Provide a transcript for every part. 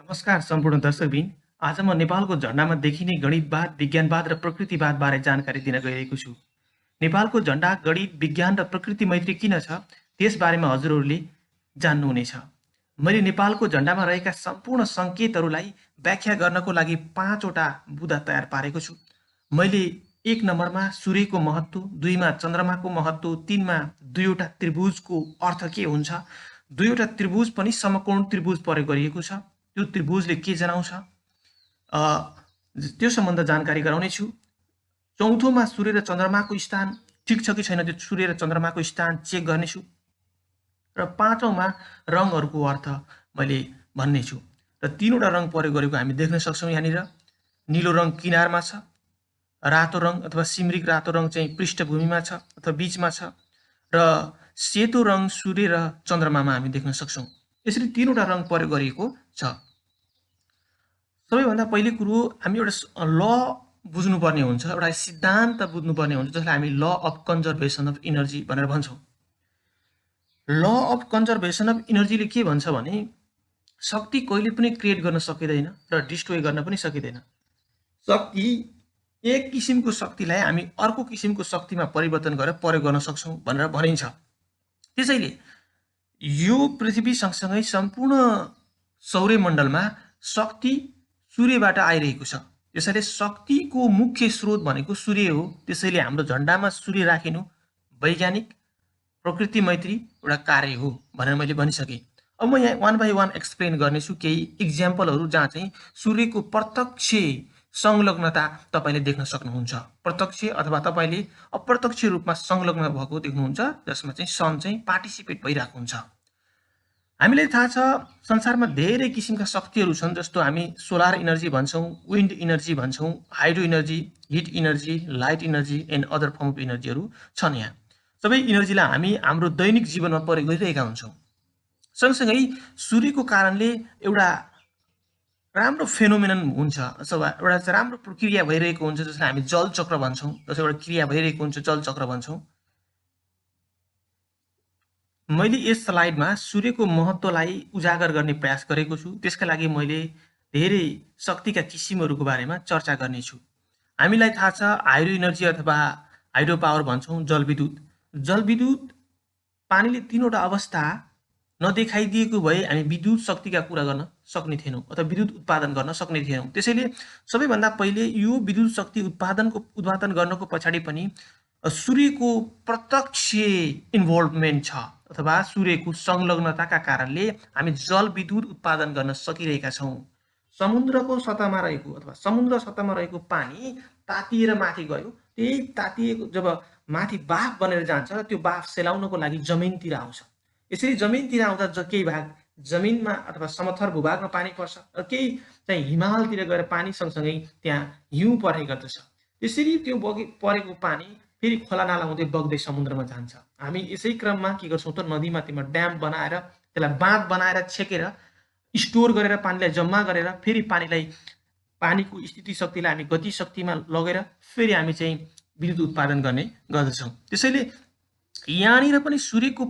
नमस्कार सम्पूर्ण दर्शकबिन। आज म नेपालको झण्डामा देखिने गणितवाद, विज्ञानवाद र प्रकृतिवादबारे जानकारी दिन गइरहेको छु। नेपालको झण्डा गणित, विज्ञान र प्रकृति मैत्री किन छ, त्यसबारेमा हजुरहरूले जान्नुहुनेछ। मैले नेपालको झण्डामा रहेका सम्पूर्ण सङ्केतहरूलाई व्याख्या गर्नको लागि 5 वटा बुँदा तयार पारेको छु। मैले 1 नम्बरमा सूर्यको महत्त्व, 2 मा चन्द्रमाको महत्त्व, 3 मा 2 वटा त्रिभुजको अर्थ के हुन्छ, 2 वटा त्रिभुज पनि समकोण त्रिभुज प्रयोग गरिएको छ। त्यो त्रिभुजले के जनाउँछ त्यो सम्बन्ध जानकारी गराउनेछु। चौथोमा सूर्य र चन्द्रमाको स्थान ठिक छ कि छैन त्यो सूर्य र चन्द्रमाको स्थान चेक गर्नेछु। र 5औँमा रङहरूको अर्थ मैले भन्नेछु। र 3 वटा रङ प्रयोग गरेको हामी देख्न सक्छौँ। यहाँनिर नीलो रङ किनारमा छ, रातो रङ अथवा सिमरिक रातो रङ चाहिँ पृष्ठभूमिमा छ अथवा बीचमा छ, र सेतो रङ सूर्य र चन्द्रमामा हामी देख्न सक्छौँ। यसरी 3 वटा रङ प्रयोग गरिएको छ। सबैभन्दा पहिले कुरो हामी एउटा ल बुझ्नुपर्ने हुन्छ, एउटा सिद्धान्त बुझ्नुपर्ने हुन्छ, जसलाई हामी ल अफ कन्जर्भेसन अफ इनर्जी भनेर भन्छौँ। ल अफ कन्जर्भेसन अफ इनर्जीले के भन्छ भने शक्ति कहिले पनि क्रिएट गर्न सकिँदैन र डिस्ट्रोय गर्न पनि सकिँदैन। शक्ति एक किसिमको शक्तिलाई हामी अर्को किसिमको शक्तिमा परिवर्तन गरेर प्रयोग गर्न सक्छौँ भनेर भनिन्छ। त्यसैले यो पृथ्वी सँगसँगै सम्पूर्ण सौर्यमण्डलमा शक्ति सूर्यबाट आइरहेको छ। त्यसैले शक्तिको मुख्य स्रोत भनेको सूर्य हो। त्यसैले हाम्रो झण्डामा सूर्य राखिनु वैज्ञानिक प्रकृति मैत्री एउटा कार्य हो भनेर मैले भनिसकेँ। अब म यहाँ 1 बाई 1 एक्सप्लेन गर्नेछु केही इक्जाम्पलहरू जहाँ चाहिँ सूर्यको प्रत्यक्ष संलग्नता तपाईँले देख्न सक्नुहुन्छ। प्रत्यक्ष अथवा तपाईँले अप्रत्यक्ष रूपमा संलग्न भएको देख्नुहुन्छ, जसमा चाहिँ सन चाहिँ पार्टिसिपेट भइरहेको हुन्छ। हामीलाई थाहा छ संसारमा धेरै किसिमका शक्तिहरू छन्, जस्तो हामी सोलर इनर्जी भन्छौँ, विन्ड इनर्जी भन्छौँ, hydro energy, heat energy, light energy and other form of इनर्जीहरू छन्। यहाँ सबै इनर्जीलाई हामी हाम्रो दैनिक जीवनमा प्रयोग गरिरहेका हुन्छौँ। सँगसँगै सूर्यको कारणले एउटा राम्रो फेनोमेनन हुन्छ अथवा एउटा राम्रो प्रक्रिया भइरहेको हुन्छ, जसलाई हामी जल चक्र भन्छौँ। जस्तो एउटा क्रिया भइरहेको हुन्छ, जल चक्र भन्छौँ। मैले यस स्लाइडमा सूर्यको महत्त्वलाई उजागर गर्ने प्रयास गरेको छु। त्यसका लागि मैले धेरै शक्तिका किसिमहरूको बारेमा चर्चा गर्नेछु। हामीलाई थाहा छ हाइड्रो इनर्जी अथवा हाइड्रो पावर भन्छौँ, जलविद्युत। जलविद्युत पानीले 3 वटा अवस्था नदेखाइदिएको भए हामी विद्युत शक्तिका कुरा गर्न सक्ने थिएनौँ अथवा विद्युत उत्पादन गर्न सक्ने थिएनौँ। त्यसैले सबैभन्दा पहिले यो विद्युत शक्ति उत्पादन गर्नको पछाडि पनि सूर्यको प्रत्यक्ष इन्भल्भमेन्ट छ अथवा सूर्यको संलग्नताका कारणले हामी जलविद्युत उत्पादन गर्न सकिरहेका छौँ। समुद्रको सतहमा रहेको अथवा समुद्र सतहमा रहेको पानी तातिएर माथि गयो। त्यही तातिएको जब माथि बाफ बनेर जान्छ, त्यो बाफ सेलाउनको लागि जमिनतिर आउँछ। यसरी जमिनतिर आउँदा केही भाग जमिनमा अथवा समथर भूभागमा पानी पर्छ र केही चाहिँ हिमालतिर गएर पानी सँगसँगै त्यहाँ हिउँ पर्ने गर्दछ। त्यसरी त्यो परेको पानी फेरि खोला नाला हुँदै बग्दै समुद्रमा जान्छ। हामी यसै क्रममा के गर्छौँ त नदीमा त्यसमा ड्याम बनाएर त्यसलाई बाँध बनाएर छेकेर स्टोर गरेर पानीलाई जम्मा गरेर फेरि पानीको स्थिति शक्तिलाई हामी गति शक्तिमा लगेर फेरि हामी चाहिँ विद्युत उत्पादन गर्ने गर्दछौँ। त्यसैले यहाँनिर पनि सूर्यको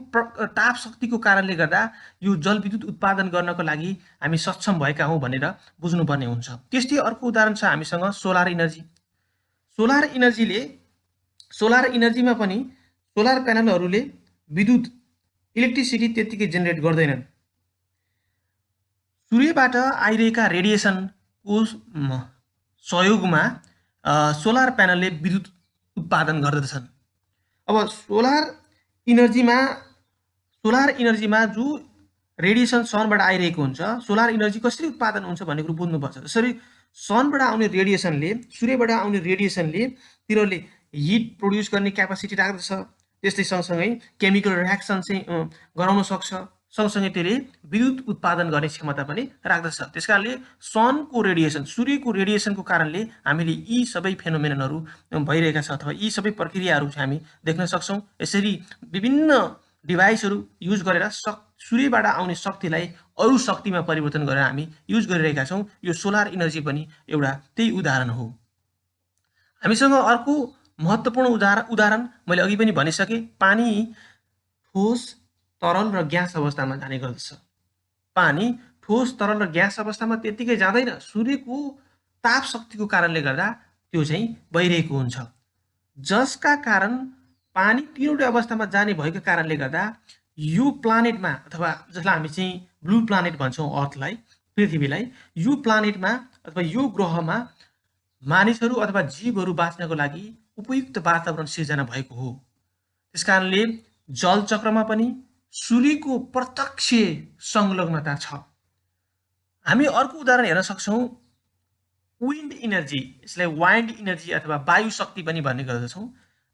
ताप शक्तिको कारणले गर्दा यो जलविद्युत उत्पादन गर्नको लागि हामी सक्षम भएका हौँ भनेर बुझ्नुपर्ने हुन्छ। त्यस्तै अर्को उदाहरण छ हामीसँग सोलर इनर्जी। सोलर इनर्जीमा पनि सोलर प्यानलहरूले विद्युत इलेक्ट्रिसिटी त्यतिकै जेनेरेट गर्दैनन्। सूर्यबाट आइरहेका रेडिएसनको सहयोगमा सोलर प्यानलले विद्युत उत्पादन गर्दछन्। अब सोलर इनर्जीमा जो रेडिएसन सनबाट आइरहेको हुन्छ, सोलर इनर्जी कसरी उत्पादन हुन्छ भन्ने कुरो बुझ्नुपर्छ। जसरी सनबाट आउने रेडिएसनले, सूर्यबाट आउने रेडिएसनले तिनीहरूले हिट प्रड्युस गर्ने क्यापासिटी राख्दछ। त्यस्तै सँगसँगै केमिकल रियाक्सन चाहिँ गराउन सक्छ। सँगसँगै त्यसले विद्युत उत्पादन गर्ने क्षमता पनि राख्दछ। त्यसकारणले सनको रेडिएसन, सूर्यको रेडिएसनको कारणले हामीले यी सबै फेनोमेननहरू भइरहेका छ अथवा यी सबै प्रक्रियाहरू चाहिँ हामी देख्न सक्छौँ। यसरी विभिन्न डिभाइसहरू युज गरेर सूर्यबाट आउने शक्तिलाई अरू शक्तिमा परिवर्तन गरेर हामी युज गरिरहेका छौँ। यो सोलर इनर्जी पनि एउटा त्यही उदाहरण हो। हामीसँग अर्को महत्त्वपूर्ण उदाहरण मैले अघि पनि भनिसकेँ, पानी ठोस, तरल र ग्यास अवस्थामा जाने गर्दछ। पानी ठोस तरल र ग्यास अवस्थामा त्यत्तिकै जाँदैन, सूर्यको ताप शक्तिको कारणले गर्दा त्यो चाहिँ बहिरहेको हुन्छ, जसका कारण पानी तीनवटै अवस्थामा जाने भएको कारणले गर्दा यो प्लानेटमा अथवा जसलाई हामी चाहिँ ब्लू प्लानेट भन्छौँ अर्थलाई, पृथ्वीलाई, यो प्लानेटमा अथवा यो ग्रहमा मानिसहरू अथवा जीवहरू बाँच्नको लागि उपयुक्त वातावरण सिर्जना भएको हो। त्यस कारणले जलचक्रमा पनि सूर्यको प्रत्यक्ष संलग्नता छ। हामी अर्को उदाहरण हेर्न सक्छौँ, विन्ड इनर्जी, यसलाई वाइन्ड इनर्जी अथवा वायु शक्ति पनि भन्ने गर्दछौँ।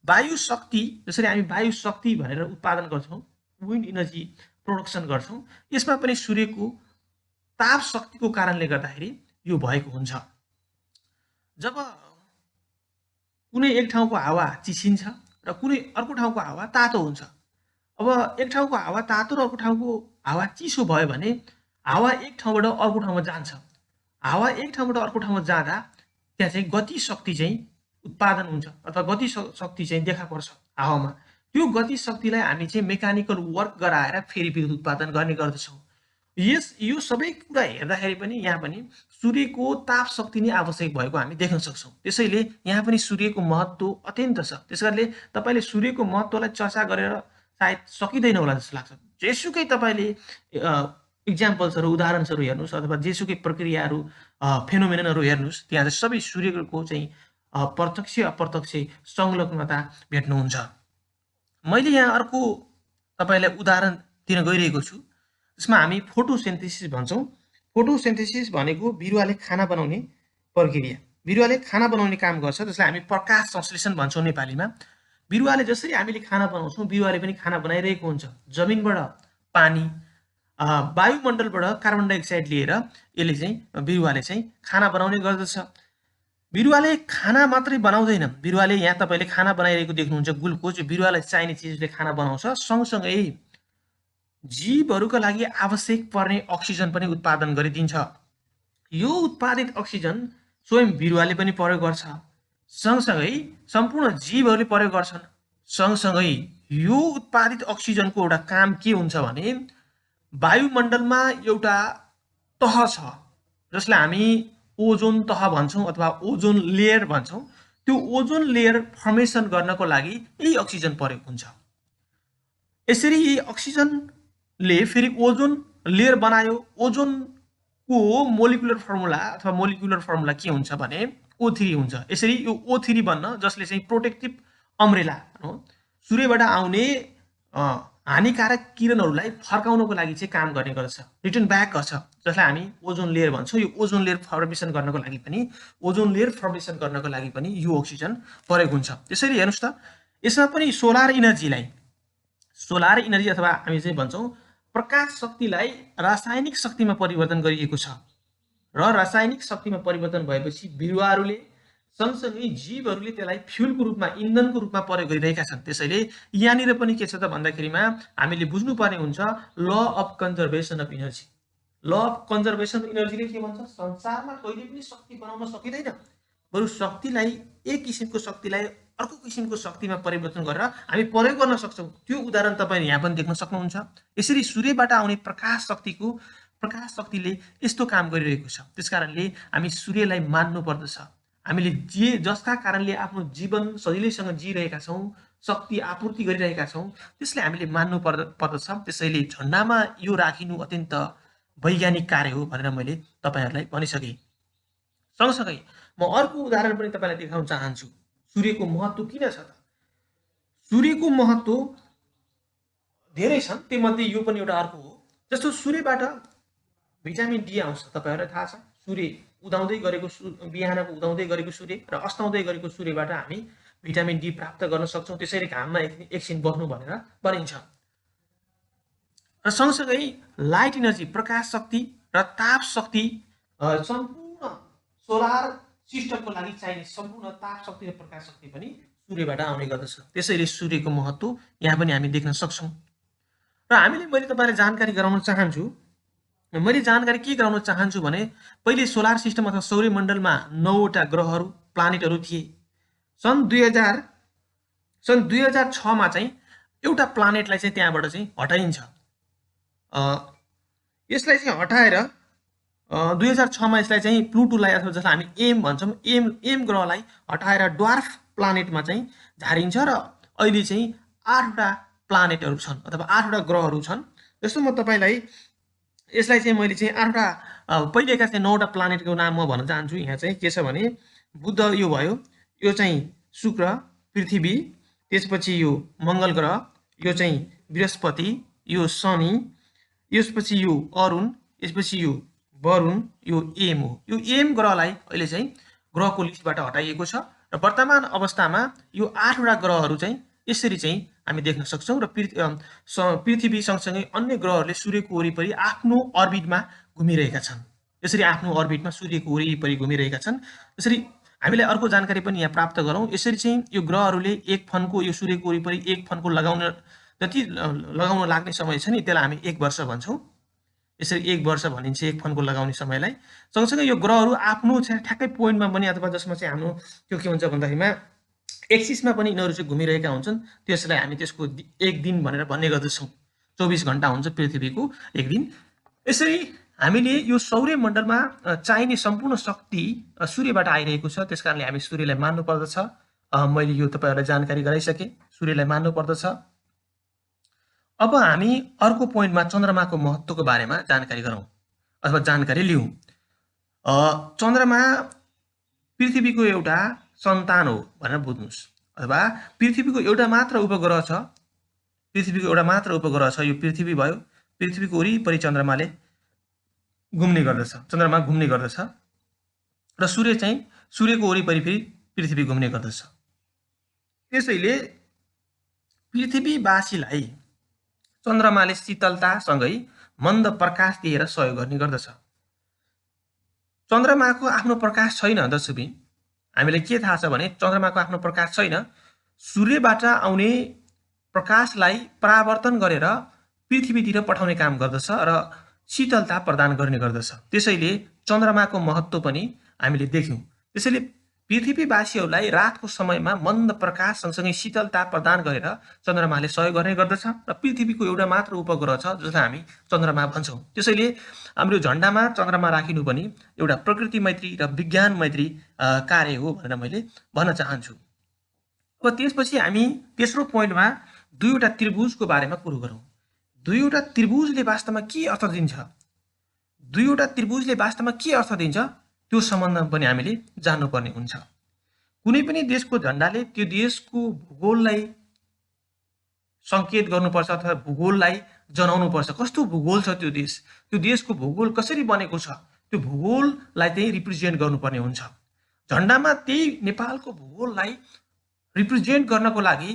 वायु शक्ति, जसरी हामी वायु शक्ति भनेर उत्पादन गर्छौँ, विन्ड इनर्जी प्रोडक्सन गर्छौँ, यसमा पनि सूर्यको ताप शक्तिको कारणले गर्दाखेरि यो भएको हुन्छ। जब कुनै एक ठाउँको हावा चिसिन्छ र कुनै अर्को ठाउँको हावा तातो हुन्छ, अब एक ठाउँको हावा तातो र अर्को ठाउँको हावा चिसो भयो भने हावा एक ठाउँबाट अर्को ठाउँमा जान्छ। हावा एक ठाउँबाट अर्को ठाउँमा जाँदा त्यहाँ चाहिँ गति शक्ति चाहिँ उत्पादन हुन्छ अथवा गति शक्ति चाहिँ देखा पर्छ हावामा। त्यो गति शक्तिलाई हामी चाहिँ मेकानिकल वर्क गराएर फेरि विद्युत उत्पादन गर्ने गर्दछौँ। यो सबै कुरा हेर्दाखेरि पनि यहाँ पनि सूर्यको ताप शक्ति नै आवश्यक भएको हामी देख्न सक्छौँ। त्यसैले यहाँ पनि सूर्यको महत्त्व अत्यन्त छ। त्यस कारणले तपाईँले सूर्यको महत्त्वलाई चर्चा गरेर सायद सकिँदैन होला जस्तो लाग्छ। जेसुकै तपाईँले इक्जाम्पल्सहरू, उदाहरणहरू हेर्नुहोस् अथवा जेसुकै प्रक्रियाहरू, फेनोमेननहरू हेर्नुहोस्, त्यहाँ चाहिँ सबै सूर्यको चाहिँ प्रत्यक्ष अप्रत्यक्ष संलग्नता भेट्नुहुन्छ। मैले यहाँ अर्को तपाईँलाई उदाहरण दिन गइरहेको छु, जसमा हामी फोटोसिन्थेसिस भन्छौँ। फोटोसिन्थेसिस भनेको बिरुवाले खाना बनाउने प्रक्रिया। बिरुवाले खाना बनाउने काम गर्छ, जसलाई हामी प्रकाश संश्लेषण भन्छौँ नेपालीमा। बिरुवाले जसरी हामीले खाना बनाउँछौँ, बिरुवाले पनि खाना बनाइरहेको हुन्छ। जमिनबाट पानी, वायुमण्डलबाट कार्बन डाइअक्साइड लिएर यसले चाहिँ बिरुवाले चाहिँ खाना बनाउने गर्दछ। बिरुवाले खाना मात्रै बनाउँदैन, बिरुवाले यहाँ तपाईँले खाना बनाइरहेको देख्नुहुन्छ ग्लुकोज, बिरुवालाई चाहिने चिजले खाना बनाउँछ। सँगसँगै जीवहरूका लागि आवश्यक पर्ने अक्सिजन पनि उत्पादन गरिदिन्छ। यो उत्पादित अक्सिजन स्वयं बिरुवाले पनि प्रयोग गर्छ, सँगसँगै सम्पूर्ण जीवहरूले प्रयोग गर्छन्। सँगसँगै यो उत्पादित अक्सिजनको एउटा काम के हुन्छ भने वायुमण्डलमा एउटा तह छ, जसलाई हामी ओजोन तह भन्छौँ अथवा ओजोन लेयर भन्छौँ। त्यो ओजोन लेयर फर्मेसन गर्नको लागि यही अक्सिजन प्रयोग हुन्छ। यसरी यही अक्सिजनले फेरि ओजोन लेयर बनायो। ओजोनको मोलिकुलर फर्मुला अथवा मोलिकुलर फर्मुला के हुन्छ भने O3 हुन्छ। यसरी यो O3 बन्न, जसले चाहिँ प्रोटेक्टिभ अम्ब्रेला हो, सूर्यबाट आउने हानिकारक किरणहरूलाई फर्काउनको लागि चाहिँ काम गर्ने गर्छ, रिटर्न ब्याक गर्छ, जसलाई हामी ओजोन लेयर भन्छौँ। यो ओजोन लेयर फर्मेसन गर्नको लागि पनि यो अक्सिजन प्रयोग हुन्छ। त्यसरी हेर्नुहोस् त, यसमा पनि सोलर इनर्जी अथवा हामी चाहिँ भन्छौँ प्रकाश शक्तिलाई रासायनिक शक्तिमा परिवर्तन गरिएको छ, र रासायनिक शक्तिमा परिवर्तन भएपछि बिरुवाहरूले सँगसँगै जीवहरूले त्यसलाई फ्युलको रूपमा, इन्धनको रूपमा प्रयोग गरिरहेका छन्। त्यसैले यहाँनिर पनि के छ त भन्दाखेरिमा हामीले बुझ्नुपर्ने हुन्छ law of conservation of energy. Law of conservation of इनर्जीले के भन्छ? संसारमा कहिले पनि शक्ति बनाउन सकिँदैन, बरु शक्तिलाई, एक किसिमको शक्तिलाई अर्को किसिमको शक्तिमा परिवर्तन गरेर हामी प्रयोग गर्न सक्छौँ। त्यो उदाहरण तपाईँले यहाँ पनि देख्न सक्नुहुन्छ। यसरी सूर्यबाट आउने प्रकाश शक्तिले यस्तो काम गरिरहेको छ। त्यसकारणले हामी सूर्यलाई मान्नु पर्दछ। हामीले जसका कारणले आफ्नो जीवन सजिलैसँग जिइरहेका छौँ, शक्ति आपूर्ति गरिरहेका छौँ, त्यसले हामीले मान्नु पर्दछ। त्यसैले झन्डामा यो राखिनु अत्यन्त वैज्ञानिक कार्य हो भनेर मैले तपाईँहरूलाई भनिसकेँ। सँगसँगै म अर्को उदाहरण पनि तपाईँलाई देखाउन चाहन्छु। सूर्यको महत्त्व किन छ त? सूर्यको महत्त्व धेरै छन्, त्योमध्ये यो पनि एउटा अर्को हो। जस्तो सूर्यबाट भिटामिन डी आउँछ, तपाईँहरूलाई थाहा छ। सूर्य उदाउँदै गरेको, बिहानको उदाउँदै गरेको सूर्य र अस्ताउँदै गरेको सूर्यबाट हामी भिटामिन डी प्राप्त गर्न सक्छौँ। त्यसैले घाममा एकछिन बस्नु भनेर भनिन्छ। र सँगसँगै लाइट इनर्जी, प्रकाश शक्ति र ताप शक्ति, सम्पूर्ण सोलर सिस्टमको लागि चाहिने सम्पूर्ण ताप शक्ति र प्रकाश शक्ति पनि सूर्यबाट आउने गर्दछ। त्यसैले सूर्यको महत्त्व यहाँ पनि हामी देख्न सक्छौँ। र मैले तपाईँलाई जानकारी गराउन चाहन्छु। मैले जानकारी के गराउन चाहन्छु भने पहिले सोलर सिस्टम अथवा सौर्यमण्डलमा 9वटा ग्रहहरू, प्लानेटहरू थिए। सन् 2006मा चाहिँ एउटा प्लानेटलाई चाहिँ त्यहाँबाट चाहिँ हटाइन्छ। यसलाई चाहिँ हटाएर 2006 मा यसलाई चाहिँ प्लुटोलाई अथवा जसलाई हामी एम भन्छौँ एम ग्रहलाई हटाएर ड्वार्फ प्लानेटमा चाहिँ झारिन्छ र अहिले चाहिँ 8वटा प्लानेटहरू छन् अथवा 8वटा ग्रहहरू छन्। जस्तो म तपाईँलाई यसलाई चाहिँ मैले चाहिँ 8वटा पहिलेका चाहिँ 9वटा प्लानेटको नाम म भन्न चाहन्छु। यहाँ चाहिँ के छ भने बुध यो भयो, यो चाहिँ शुक्र, पृथ्वी, त्यसपछि यो मङ्गल ग्रह, यो चाहिँ बृहस्पति, यो शनि, यसपछि यो अरुण, यसपछि यो वरुण, यो एम हो। यो एम ग्रहलाई अहिले चाहिँ ग्रहको लिस्टबाट हटाइएको छ र वर्तमान अवस्थामा यो 8वटा ग्रहहरू चाहिँ यसरी चाहिँ हामी देख्न सक्छौँ र पृथ्वी सँगसँगै अन्य ग्रहहरूले सूर्यको वरिपरि आफ्नो अर्बिटमा घुमिरहेका छन्। यसरी आफ्नो अर्बिटमा सूर्यको वरिपरि घुमिरहेका छन्। यसरी हामीलाई अर्को जानकारी पनि यहाँ प्राप्त गरौँ। यसरी चाहिँ यो ग्रहहरूले एक फनको यो सूर्यको वरिपरि एक फनको जति लगाउन लाग्ने समय छ नि त्यसलाई हामी 1 वर्ष भन्छौँ। यसरी 1 वर्ष भनिन्छ एक फनको लगाउने समयलाई। सँगसँगै यो ग्रहहरू आफ्नो चाहिँ ठ्याक्कै पोइन्टमा पनि अथवा जसमा चाहिँ हाम्रो त्यो के हुन्छ भन्दाखेरिमा एक्सिसमा पनि यिनीहरू चाहिँ घुमिरहेका हुन्छन्। त्यसलाई हामी त्यसको एक दिन भनेर भन्ने गर्दछौँ। 24 घण्टा हुन्छ पृथ्वीको एक दिन। यसरी हामीले यो सौर्यमण्डलमा चाहिने सम्पूर्ण शक्ति सूर्यबाट आइरहेको छ। त्यस कारणले हामी सूर्यलाई मान्नु पर्दछ। मैले यो तपाईँहरूलाई जानकारी गराइसकेँ, सूर्यलाई मान्नु पर्दछ। अब हामी अर्को पोइन्टमा चन्द्रमाको महत्त्वको बारेमा जानकारी गरौँ अथवा जानकारी लिउँ। चन्द्रमा पृथ्वीको एउटा सन्तान हो भनेर बुझ्नुहोस्, अथवा पृथ्वीको एउटा मात्र उपग्रह छ। पृथ्वीको एउटा मात्र उपग्रह छ, यो पृथ्वी भयो। पृथ्वीको वरिपरि चन्द्रमाले घुम्ने गर्दछ, चन्द्रमा घुम्ने गर्दछ र सूर्य चाहिँ सूर्यको वरिपरि फेरि पृथ्वी घुम्ने गर्दछ। त्यसैले पृथ्वीवासीलाई चन्द्रमाले शीतलतासँगै मन्द प्रकाश दिएर सहयोग गर्ने गर्दछ। चन्द्रमाको आफ्नो प्रकाश छैन दर्शकबिन। हामीलाई के थाहा छ भने चन्द्रमाको आफ्नो प्रकाश छैन। सूर्यबाट आउने प्रकाशलाई परावर्तन गरेर पृथ्वीतिर पठाउने काम गर्दछ र शीतलता प्रदान गर्ने गर्दछ। त्यसैले चन्द्रमाको महत्त्व पनि हामीले देख्यौँ। त्यसैले पृथ्वीवासीहरूलाई रातको समयमा मन्द प्रकाश सँगसँगै शीतलता प्रदान गरेर चन्द्रमाले सहयोग गर्ने गर्दछ र पृथ्वीको एउटा मात्र उपग्रह छ जसलाई हामी चन्द्रमा भन्छौँ। त्यसैले हाम्रो झन्डामा चन्द्रमा राखिनु पनि एउटा प्रकृति मैत्री र विज्ञान मैत्री कार्य हो भनेर मैले भन्न चाहन्छु। अब त्यसपछि हामी तेस्रो पोइन्टमा दुईवटा त्रिभुजको बारेमा कुरो गरौँ। दुईवटा त्रिभुजले वास्तवमा के अर्थ दिन्छ, दुईवटा त्रिभुजले वास्तवमा के अर्थ दिन्छ त्यो सम्बन्धमा पनि हामीले जान्नुपर्ने हुन्छ। कुनै पनि देशको झन्डाले त्यो देशको भूगोललाई सङ्केत गर्नुपर्छ अथवा भूगोललाई जनाउनुपर्छ। कस्तो भूगोल छ त्यो देश, त्यो देशको भूगोल कसरी बनेको छ, त्यो भूगोललाई चाहिँ रिप्रेजेन्ट गर्नुपर्ने हुन्छ। झन्डामा त्यही नेपालको भूगोललाई रिप्रेजेन्ट गर्नको लागि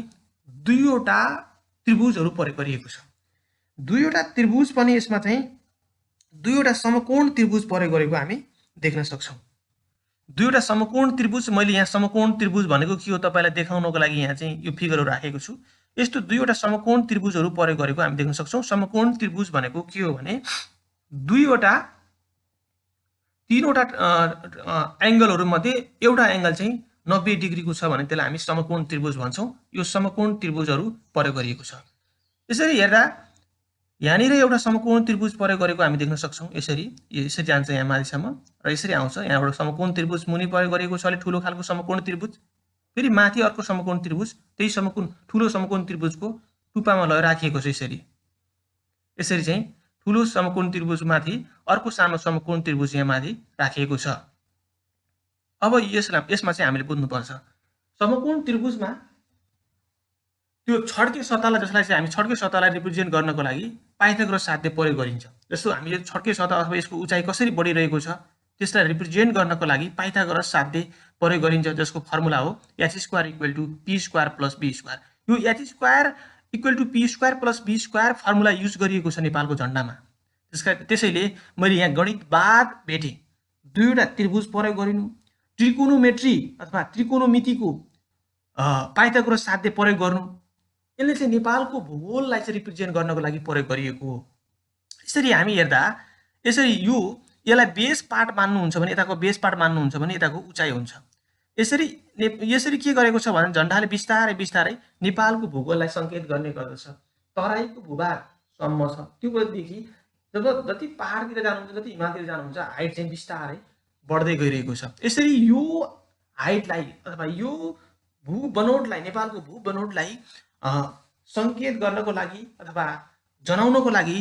दुईवटा त्रिभुजहरू प्रयोग गरिएको छ। दुईवटा त्रिभुज पनि यसमा चाहिँ दुईवटा समकोण त्रिभुज प्रयोग गरेको हामी देख्न सक्छौँ। दुईवटा समकोण त्रिभुज, मैले यहाँ समकोण त्रिभुज भनेको के हो तपाईँलाई देखाउनको लागि यहाँ चाहिँ यो फिगरहरू राखेको छु। यस्तो दुईवटा समकोण त्रिभुजहरू प्रयोग गरेको हामी देख्न सक्छौँ। समकोण त्रिभुज भनेको के हो भने तीनवटा एङ्गलहरू मध्ये एउटा एङ्गल चाहिँ 90 डिग्रीको छ भने त्यसलाई हामी समकोण त्रिभुज भन्छौँ। यो समकोण त्रिभुजहरू प्रयोग गरिएको छ। यसरी हेर्दा यहाँनिर एउटा समकोण त्रिभुज प्रयोग गरेको हामी देख्न सक्छौँ। यसरी जान्छ यहाँ माथिसम्म र यसरी आउँछ। यहाँबाट समकोण त्रिभुज मुनि प्रयोग गरिएको छ, अलिक ठुलो खालको समकोण त्रिभुज। फेरि माथि अर्को समकोण त्रिभुज, त्यही ठुलो समकोण त्रिभुजको टुप्पामा लगेर राखिएको छ। यसरी चाहिँ ठुलो समकोण त्रिभुज माथि अर्को सानो समकोण त्रिभुज यहाँ माथि राखिएको छ। अब यसमा चाहिँ हामीले बुझ्नुपर्छ समकोण त्रिभुजमा त्यो छड्के सतहलाई, जसलाई चाहिँ हामी छड्के सतहलाई रिप्रेजेन्ट गर्नको लागि पाइथागोरस साध्य प्रयोग गरिन्छ। जस्तो हामीले छड्के सतह अथवा यसको उचाइ कसरी बढिरहेको छ त्यसलाई रिप्रेजेन्ट गर्नको लागि पाइथागोरस साध्य प्रयोग गरिन्छ, जसको फर्मुला हो h² = p² + b²। यो h² = p² + b² formula use गरिएको छ नेपालको झन्डामा। त्यसैले मैले यहाँ गणितवाद भेटेँ। दुईवटा त्रिभुज प्रयोग गरिनु, त्रिकोणोमेट्री अथवा त्रिकोणमितिको पाइथागोरस साध्य प्रयोग गर्नु, यसले चाहिँ नेपालको भूगोललाई चाहिँ रिप्रेजेन्ट गर्नको लागि प्रयोग गरिएको हो। यसरी हामी हेर्दा यसरी यसलाई बेस पार्ट मान्नुहुन्छ भने यताको बेस पार्ट मान्नुहुन्छ भने यताको उचाइ हुन्छ। यसरी के गरेको छ भने झन्डाले बिस्तारै बिस्तारै नेपालको भूगोललाई सङ्केत गर्ने गर्दछ। तराईको भूभाग सम्म छ, त्योदेखि जब जति पहाडतिर जानुहुन्छ जति हिमालतिर जानुहुन्छ हाइट चाहिँ बिस्तारै बढ्दै गइरहेको छ। यसरी यो हाइटलाई अथवा यो भूबनोटलाई नेपालको भूबनोटलाई सङ्केत गर्नको लागि अथवा जनाउनको लागि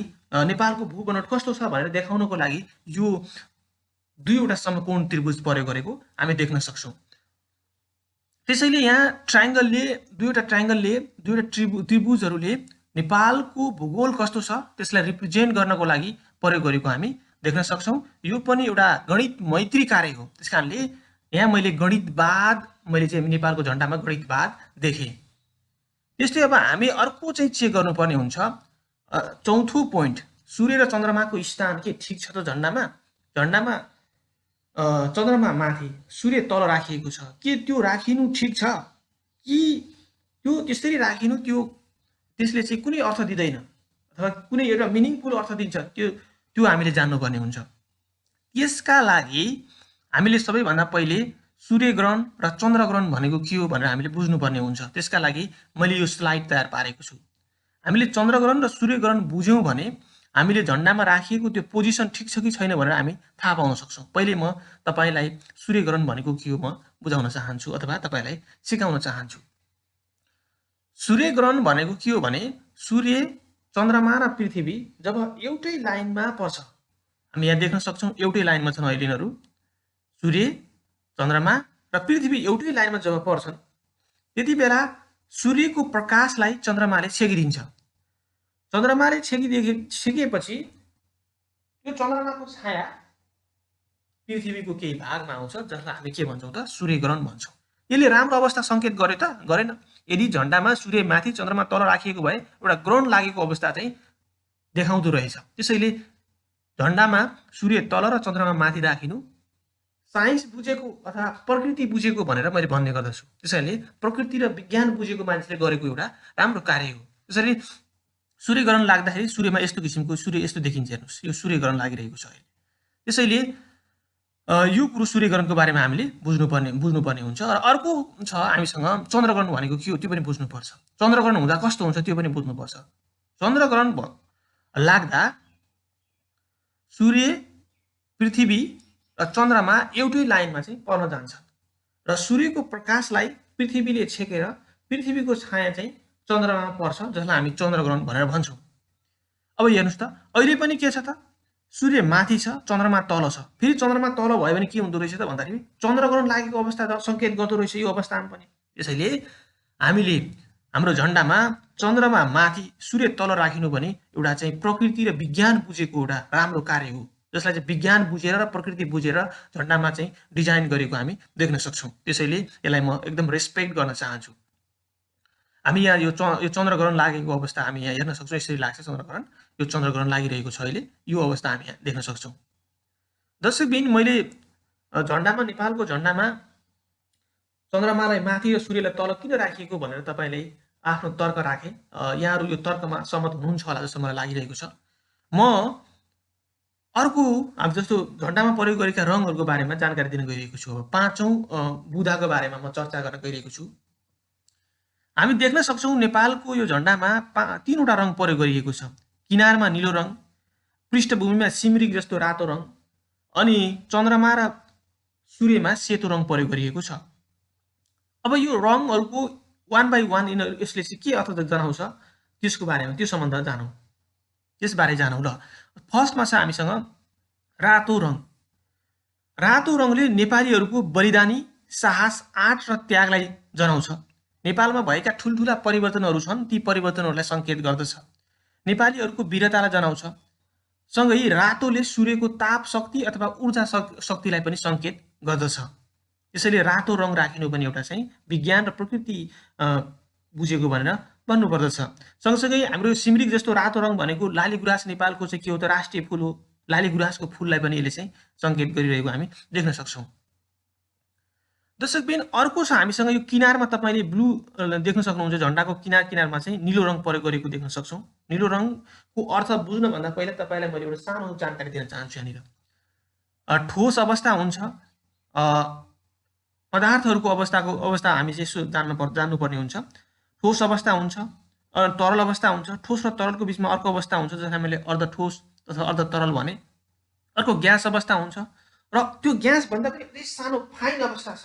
नेपालको भूबनोट कस्तो छ भनेर देखाउनको लागि यो दुईवटा समकोण त्रिभुज प्रयोग गरेको हामी देख्न सक्छौँ। त्यसैले यहाँ दुईवटा त्रिभुजहरूले नेपालको भूगोल कस्तो छ त्यसलाई रिप्रेजेन्ट गर्नको लागि प्रयोग गरेको हामी देख्न सक्छौँ। यो पनि एउटा गणित मैत्री कार्य हो। त्यसकारणले यहाँ मैले चाहिँ नेपालको झन्डामा गणितवाद देखेँ। त्यस्तै अब हामी अर्को चाहिँ चेक गर्नुपर्ने हुन्छ। चौथो पोइन्ट, सूर्य र चन्द्रमाको स्थान के ठिक छ त झन्डामा? झन्डामा चन्द्रमा माथि सूर्य तल राखिएको छ, के त्यो राखिनु ठिक छ कि त्यो त्यसरी राखिनु त्यसले चाहिँ कुनै अर्थ दिँदैन अथवा कुनै एउटा मिनिङफुल अर्थ दिन्छ, त्यो हामीले जान्नुपर्ने हुन्छ। यसका लागि हामीले सबैभन्दा पहिले सूर्यग्रहण र चन्द्रग्रहण भनेको के हो भनेर हामीले बुझ्नुपर्ने हुन्छ। त्यसका लागि मैले यो स्लाइड तयार पारेको छु। हामीले चन्द्रग्रहण र सूर्यग्रहण बुझ्यौँ भने हामीले झन्डामा राखिएको त्यो पोजिसन ठिक छ कि छैन भनेर हामी थाहा पाउन सक्छौँ। पहिले म तपाईँलाई सूर्यग्रहण भनेको के हो म बुझाउन चाहन्छु अथवा तपाईँलाई सिकाउन चाहन्छु। सूर्यग्रहण भनेको के हो भने सूर्य, चन्द्रमा र पृथ्वी जब एउटै लाइनमा पर्छ, हामी यहाँ देख्न सक्छौँ एउटै लाइनमा छन् अहिले यिनीहरू, सूर्य, चन्द्रमा र पृथ्वी एउटै लाइनमा जब पर्छन् त्यति बेला सूर्यको प्रकाशलाई चन्द्रमाले छेकिदिन्छ। चन्द्रमाले छेकिएपछि त्यो चन्द्रमाको छाया पृथ्वीको केही भागमा आउँछ, जसलाई हामी के भन्छौँ त सूर्यग्रहण भन्छौँ। यसले राम्रो अवस्था सङ्केत गरे त गरेन? यदि झन्डामा सूर्य माथि चन्द्रमा तल राखिएको भए एउटा ग्रहण लागेको अवस्था चाहिँ देखाउँदो रहेछ। त्यसैले झन्डामा सूर्य तल र चन्द्रमा माथि राखिनु साइन्स बुझेको अथवा प्रकृति बुझेको भनेर मैले भन्ने गर्दछु। त्यसैले प्रकृति र विज्ञान बुझेको मान्छेले गरेको एउटा राम्रो कार्य हो। त्यसरी सूर्यग्रहण लाग्दाखेरि सूर्यमा यस्तो किसिमको सूर्य यस्तो देखिन्छ, हेर्नुहोस् यो सूर्यग्रहण लागिरहेको छ अहिले। त्यसैले यो कुरो सूर्यग्रहणको बारेमा हामीले बुझ्नुपर्ने हुन्छ। र अर्को छ हामीसँग चन्द्रग्रहण भनेको के हो त्यो पनि बुझ्नुपर्छ। चन्द्रग्रहण हुँदा कस्तो हुन्छ त्यो पनि बुझ्नुपर्छ। चन्द्रग्रहण लाग्दा सूर्य, पृथ्वी र चन्द्रमा एउटै लाइनमा चाहिँ पर्न जान्छ र सूर्यको प्रकाशलाई पृथ्वीले छेकेर पृथ्वीको छाया चाहिँ चन्द्रमामा पर्छ, जसलाई हामी चन्द्रग्रहण भनेर भन्छौँ। अब हेर्नुहोस् त अहिले पनि के छ त, सूर्य माथि छ, चन्द्रमा तल छ। फेरि चन्द्रमा तल भयो भने के हुँदो रहेछ त भन्दाखेरि चन्द्रग्रहण लागेको अवस्था त सङ्केत गर्दो रहेछ यो अवस्थामा पनि। त्यसैले हामीले हाम्रो झन्डामा चन्द्रमा माथि सूर्य तल राखिनु भने एउटा चाहिँ प्रकृति र विज्ञान बुझेको एउटा राम्रो कार्य हो, जसलाई चाहिँ विज्ञान बुझेर र प्रकृति बुझेर झन्डामा चाहिँ डिजाइन गरेको हामी देख्न सक्छौँ। त्यसैले यसलाई म एकदम रेस्पेक्ट गर्न चाहन्छु। हामी यहाँ यो चन्द्रग्रहण लागेको अवस्था हामी यहाँ हेर्न सक्छौँ। यसरी लाग्छ चन्द्रग्रहण, यो चन्द्रग्रहण लागिरहेको छ अहिले, यो अवस्था हामी यहाँ देख्न सक्छौँ। दर्शकबिन, मैले झन्डामा नेपालको झन्डामा चन्द्रमालाई माथि र सूर्यलाई तल किन राखिएको भनेर तपाईँले आफ्नो तर्क राखेँ। यहाँहरू यो तर्कमा सहमत हुनुहुन्छ होला जस्तो मलाई लागिरहेको छ। म अर्को अब जस्तो झन्डामा प्रयोग गरेका रङहरूको बारेमा जानकारी दिन गइरहेको छु। अब पाँचौँ बुधाको बारेमा म चर्चा गर्न गइरहेको छु। हामी देख्न सक्छौँ नेपालको यो झन्डामा 3वटा रङ प्रयोग गरिएको छ। किनारमा निलो रङ, पृष्ठभूमिमा सिमरिक जस्तो रातो रङ, अनि चन्द्रमा र सूर्यमा सेतो रङ प्रयोग गरिएको छ। अब यो रङहरूको 1 by 1 यसले चाहिँ के अर्थ जनाउँछ त्यसको बारेमा, त्यो सम्बन्ध जानौँ, त्यसबारे जानौँ। ल फर्स्टमा छ हामीसँग रातो रङ। रातो रङले नेपालीहरूको बलिदानी, साहस, आँट र त्यागलाई जनाउँछ। नेपालमा भएका ठुल्ठुला परिवर्तनहरू छन्, ती परिवर्तनहरूलाई सङ्केत गर्दछ। नेपालीहरूको वीरतालाई जनाउँछ। सँगै रातोले सूर्यको ताप शक्ति अथवा ऊर्जा शक्तिलाई पनि सङ्केत गर्दछ। त्यसैले रातो रङ राखिनु पनि एउटा चाहिँ विज्ञान र प्रकृति बुझेको भनेर भन्नुपर्दछ। सँगसँगै हाम्रो सिमरिक जस्तो रातो रङ भनेको लालीगुराँस नेपालको चाहिँ के हो त राष्ट्रिय फुल हो। लालीगुराँसको फुललाई पनि यसले चाहिँ सङ्केत गरिरहेको हामी देख्न सक्छौँ। दर्शकबिन, अर्को छ हामीसँग यो किनारमा तपाईँले ब्लू देख्न सक्नुहुन्छ। झन्डाको किनारमा चाहिँ निलो रङ प्रयोग गरेको देख्न सक्छौँ। निलो रङको अर्थ बुझ्नुभन्दा पहिला तपाईँलाई मैले एउटा सानो जानकारी दिन चाहन्छु। यहाँनिर ठोस अवस्था हुन्छ, पदार्थहरूको अवस्था हामी चाहिँ यसो जान्नुपर्ने हुन्छ। ठोस अवस्था हुन्छ, तरल अवस्था हुन्छ। ठोस र तरलको बिचमा अर्को अवस्था हुन्छ जसलाई हामीले अर्ध ठोस अथवा अर्ध तरल भने। अर्को ग्यास अवस्था हुन्छ र त्यो ग्यासभन्दा पनि अझै सानो फाइन अवस्था छ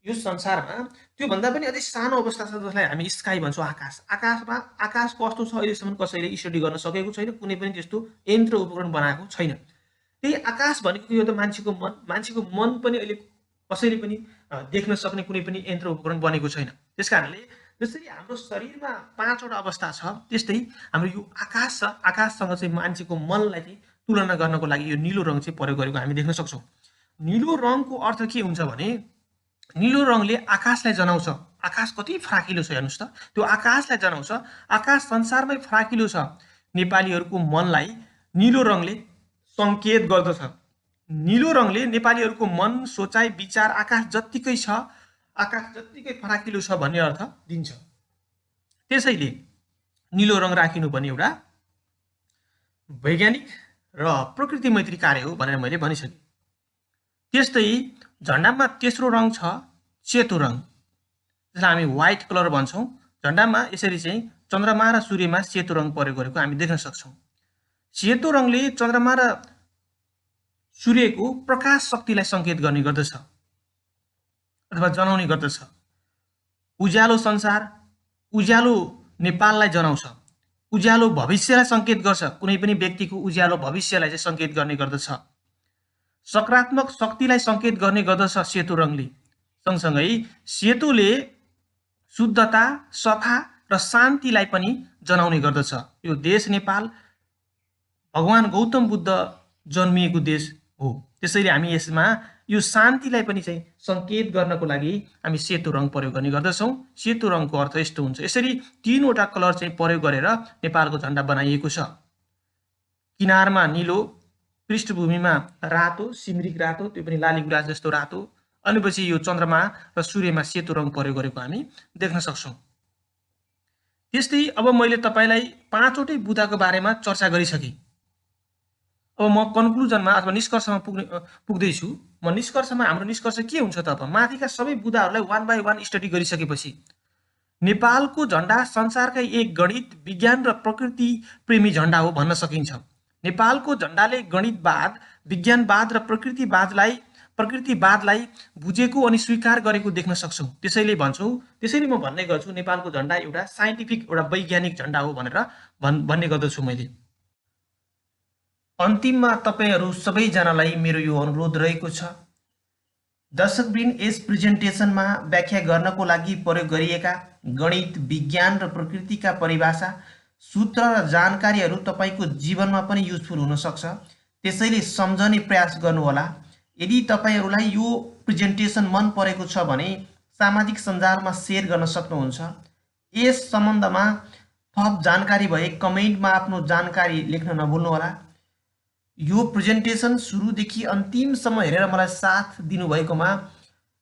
यो संसारमा, त्योभन्दा पनि अझै सानो अवस्था छ जसलाई हामी स्काई भन्छौँ, आकाश कस्तो छ अहिलेसम्म कसैले स्टडी गर्न सकेको छैन, कुनै पनि त्यस्तो यन्त्र उपकरण बनाएको छैन। त्यही आकाश भनेको यो त मान्छेको मन पनि अहिले कसैले पनि देख्न सक्ने कुनै पनि यन्त्र उपकरण बनेको छैन। त्यस कारणले जसरी हाम्रो शरीरमा 5वटा अवस्था छ त्यस्तै हाम्रो यो आकाश छ, आकाशसँग चाहिँ मान्छेको मनलाई चाहिँ तुलना गर्नको लागि यो नीलो रङ चाहिँ प्रयोग गरेको हामी देख्न सक्छौँ। नीलो रङको अर्थ के हुन्छ भने नीलो रङले आकाशलाई जनाउँछ। आकाश कति फराकिलो छ हेर्नुहोस् त, त्यो आकाशलाई जनाउँछ। आकाश संसारमै फराकिलो छ। नेपालीहरूको मनलाई नीलो रङले सङ्केत गर्दछ। नीलो रङले नेपालीहरूको मन, सोचाइ, विचार आकाश जत्तिकै छ, आकाश जत्तिकै फराकिलो छ भन्ने अर्थ दिन्छ। त्यसैले नीलो रङ राखिनु पनि एउटा वैज्ञानिक र प्रकृति मैत्री कार्य हो भनेर मैले भनिसकेँ। त्यस्तै झन्डामा तेस्रो रङ छ सेतो रङ, जसलाई हामी व्हाइट कलर भन्छौँ। झन्डामा यसरी चाहिँ चन्द्रमा र सूर्यमा सेतो रङ प्रयोग गरेको हामी देख्न सक्छौँ। सेतो रङले चन्द्रमा र सूर्यको प्रकाश शक्तिलाई सङ्केत गर्ने गर्दछ अथवा जनाउने गर्दछ। उज्यालो संसार, उज्यालो नेपाललाई जनाउँछ। उज्यालो भविष्यलाई सङ्केत गर्छ। कुनै पनि व्यक्तिको उज्यालो भविष्यलाई चाहिँ सङ्केत गर्ने गर्दछ। सकारात्मक शक्तिलाई सङ्केत गर्ने गर्दछ सेतो रङले। सँगसँगै सेतोले शुद्धता, सफा र शान्तिलाई पनि जनाउने गर्दछ। यो देश नेपाल भगवान गौतम बुद्ध जन्मिएको देश हो। त्यसैले हामी यसमा यो शान्तिलाई पनि चाहिँ सङ्केत गर्नको लागि हामी सेतो रङ प्रयोग गर्ने गर्दछौँ। सेतो रङको अर्थ यस्तो हुन्छ। यसरी 3वटा कलर चाहिँ प्रयोग गरेर नेपालको झन्डा बनाइएको छ। किनारमा नीलो, पृष्ठभूमिमा रातो, सिमरिक रातो, त्यो पनि लाली गुराँस जस्तो रातो, अनि पछि यो चन्द्रमा र सूर्यमा सेतो रङ प्रयोग गरेको हामी देख्न सक्छौँ। त्यस्तै अब मैले तपाईँलाई 5वटै बुदाको बारेमा चर्चा गरिसकेँ। अब म कन्क्लुजनमा अथवा निष्कर्षमा पुग्दैछु। हाम्रो निष्कर्ष के हुन्छ त? अब माथिका सबै बुदाहरूलाई 1 by 1 स्टडी गरिसकेपछि नेपालको झन्डा संसारकै एक गणित, विज्ञान र प्रकृति प्रेमी झन्डा हो भन्न सकिन्छ। नेपालको झन्डाले गणितवाद, विज्ञानवाद र प्रकृतिवादलाई बुझेको अनि स्वीकार गरेको देख्न सक्छौँ। त्यसैले म भन्ने गर्छु नेपालको झन्डा एउटा साइन्टिफिक, एउटा वैज्ञानिक झन्डा हो भनेर भन्ने गर्दछु मैले। अन्तिममा तपाईहरू सबैजनालाई मेरो यो अनुरोध रहेको छ, दर्शकवृन्द, यस प्रेजेन्टेसनमा व्याख्या गर्नको लागि प्रयोग गरिएका गणित, विज्ञान र प्रकृतिका परिभाषा, सूत्र र जानकारीहरू तपाईँको जीवनमा पनि युजफुल हुन सक्छ। त्यसैले सम्झने प्रयास गर्नुहोला। यदि तपाईँहरूलाई यो प्रेजेन्टेसन मन परेको छ भने सामाजिक सञ्जालमा सेयर गर्न सक्नुहुन्छ। यस सम्बन्धमा थप जानकारी भए कमेन्टमा आफ्नो जानकारी लेख्न नभुल्नुहोला। यो प्रेजेन्टेसन सुरुदेखि अन्तिमसम्म हेरेर मलाई साथ दिनुभएकोमा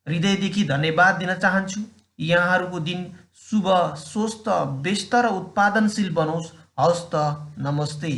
हृदयदेखि धन्यवाद दिन चाहन्छु। यहाँहरूको दिन शुभ, स्वस्थ, व्यस्त र उत्पादनशील बनोस्। हवस् त, नमस्ते।